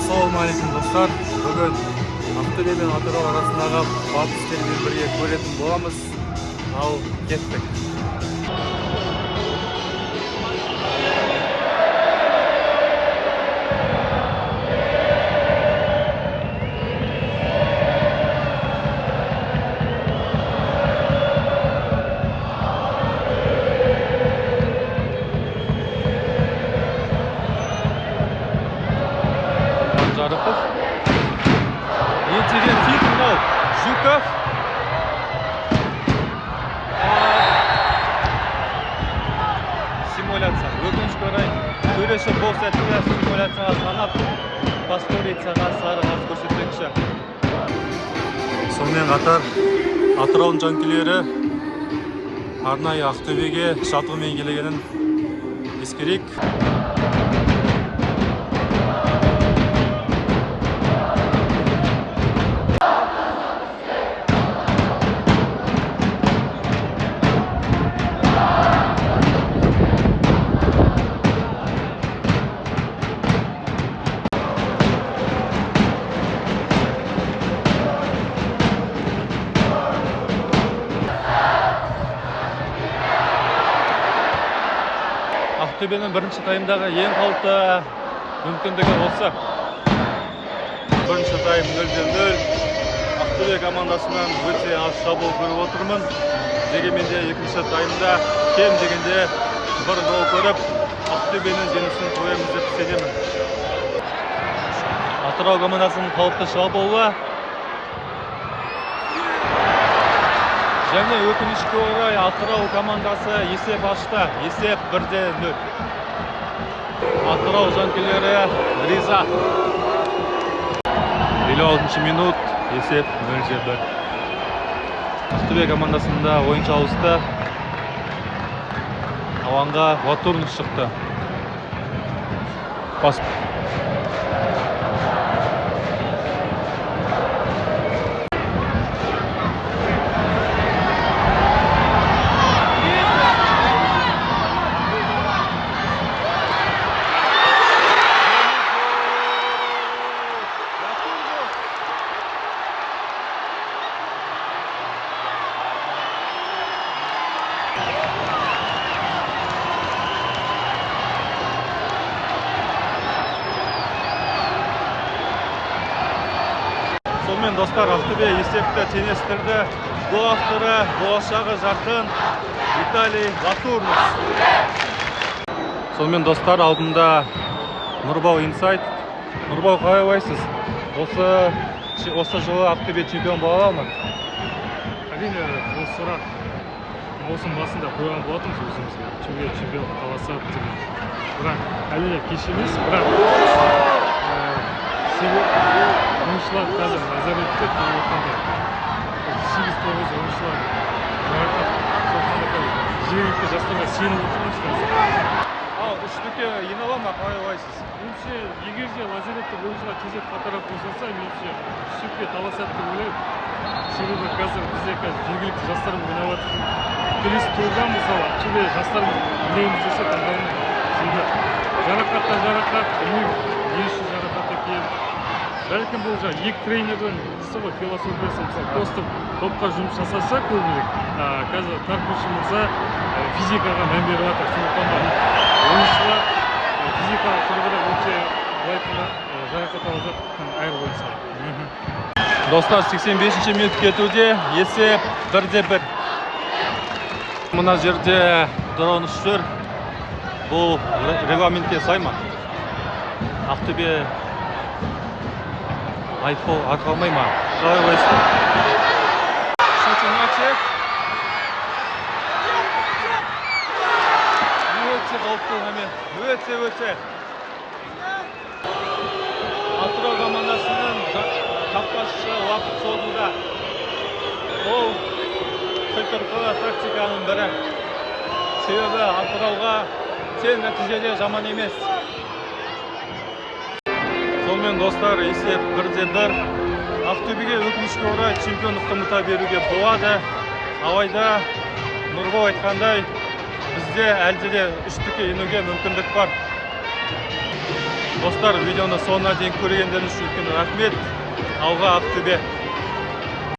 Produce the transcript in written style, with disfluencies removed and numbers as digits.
Ассалаумағалейкум достар. Бүгін Ақтөбе мен Атырау арасындағы батыс дербиін бірге көретін боламыз. Ал кеттік. Жарықов, етеген фитнал, Жуков. Симуляция. Өкінішке орай, төреші бұл сәтте симуляцияға санап, пасторицияға сары қағаз көрсетпекші. Сонымен қатар, Атыраудың жанкүйлері арнайы Ақтөбеге шатылмен келгенін ескерейік. Ақтөбенің бірінші таймдағы ең қауіпті мүмкіндігі осы. Бірінші тайм 0-0. Ақтөбе командасынан өте аз шабуыл көріп отырмын. Дегенмен де екінші таймда кем дегенде бір гол көріп, Ақтөбенің жеңісін көреміз деп сенемін. Атырау командасының қауіпті шабуылы. Және өкінішке орай Атырау командасы есеп ашты. Есеп 1-0. Атырау жанкүйлері риза. 56 минут, есеп 0-1. Ақтөбе командасында ойыншы ауысты. Алаңға Ватурнов шықты. Пас. Сонымен достар, Ақтөбе есепті теңестірді. Гол авторы болашағы жарқын Виталий Ватурнов. Сонымен достар, алдында Нұрбау инсайт. Нұрбау, қалай ойлайсыз? Осы жылы Ақтөбе чемпион бола ма? Әрине, бұл сұрақ маусым басында қойған болатынбыз өзімізге. Чемпион қаласа деген. Бірақ әлі кеш емес, бірақ ойыншылар қазір Назаретте тұрғанда 8-9 ойыншылар жергілікті жастарға сеніп отырмыз. Ал үштікке енала ма, қалай ойлайсыз? Меніңше, егер де Лазаретте ойыншылар тезек қатарап қосылса, меніңше үштікке таласады деп ойлаймын. Себебі қазір бізде жергілікті жастармен ойнап жатыр. Келесі турда мысалы Ақтөбе жастармен ойнаймыз десе таңдаймын. Жарақаттан жарақат, білмеймін, не үшін жарақат екен. Бәлкім бұл екі тренердің философиясы, просто топқа жұмыс жасаса көбірек. Қазір Тарпушы мырза физикаға мән беріп жатыр. Сондықтан ойыншылар физикалық тұрғыда өте жарақат алып жатқан айыр ойыншылар. Достар, 85-ші минут кетуде, есеп 1-1. Мына жерде дұрыныш жүр. Бұл регламентке сай ма? Ақтөбе айыппұл арқалмай ма? Қалай ойлайсыз? Шатыначев. Өте қауіпті момент. Өте. Атырау командасының қақпашысы уақыт созуда. Ол қитұрқы тактиканың бірі. Себебі Атырауға тең нәтижеде жаман емес. Сонымен достар, есеп 1-1. Ақтөбеге өкінішке орай чемпиондықты ұмыта беруге болады. Алайда Нұрбол айтқандай, бізде әлде де үштікке енуге мүмкіндік бар. Достар, видеоны соңына дейін көргендеріңіз үшін үлкен рахмет. Алға Ақтөбе!